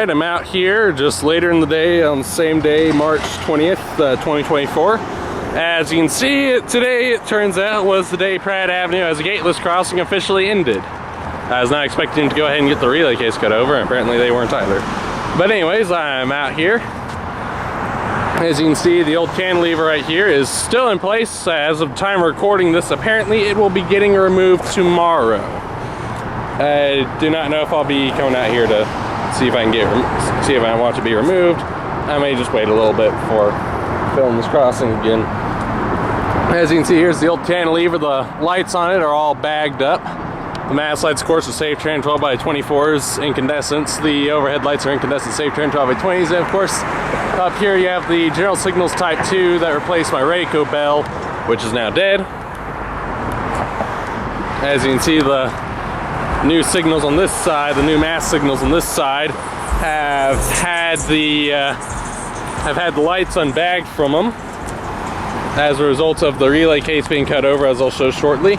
Alright, I'm out here just later in the day on the same day, March 20th, 2024. As you can see, today it turns out was the day Pratt Avenue as a gateless crossing officially ended. I was not expecting to go ahead and get the relay case cut over, and apparently they weren't either. But anyways, I'm out here. As you can see, the old cantilever right here is still in place. As of time of recording this, apparently it will be getting removed tomorrow. I do not know if I'll be coming out here to see if I want it to be removed. I may just wait a little bit before filming this crossing again. As you can see, here's the old cantilever. The lights on it are all bagged up. The mast lights, of course, are safe trend 12x24s, incandescents. The overhead lights are incandescent, safe trend 12x20s. And of course, up here you have the general signals type 2 that replaced my radio bell, which is now dead. As you can see, the new signals on this side, the new mast signals on this side, have had the lights unbagged from them as a result of the relay case being cut over, as I'll show shortly.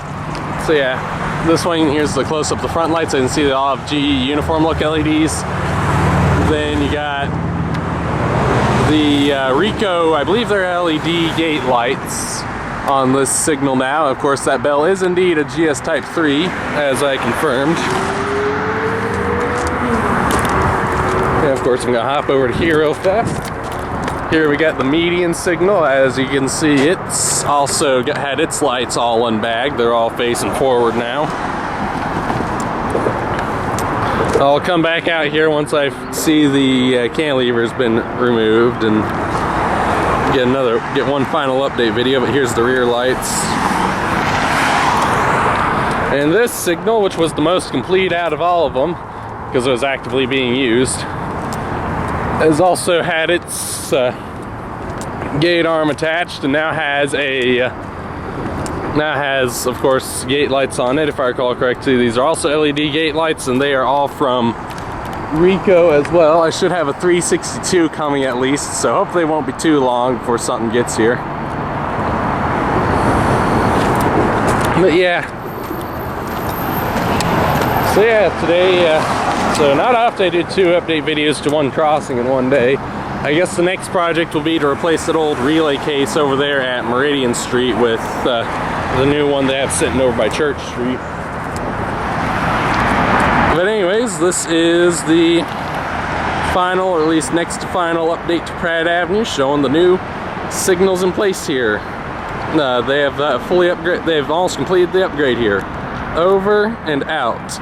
So yeah, this one here's the close up the front lights. I can see they all have GE uniform look LEDs. Then you got the Rico, I believe they're LED gate lights on this signal now. Of course, that bell is indeed a GS Type 3, as I confirmed. And of course, I'm gonna hop over to here real fast. Here we got the median signal. As you can see, it's also had its lights all unbagged. They're all facing forward now. I'll come back out here once I see the cantilever's been removed and get one final update video. But here's the rear lights. And this signal, which was the most complete out of all of them because it was actively being used, has also had its gate arm attached, and now has of course gate lights on it. If I recall correctly, these are also LED gate lights, and they are all from Rico as well. I should have a 362 coming at least, so hopefully it won't be too long before something gets here. But yeah, so yeah, today so not often I do 2 update videos to one crossing in one day. I guess the next project will be to replace that old relay case over there at Meridian Street with the new one they have sitting over by Church Street. But anyways, this is the final, or at least next to final update to Pratt Avenue, showing the new signals in place here. They have fully upgraded. They have almost completed the upgrade here. Over and out.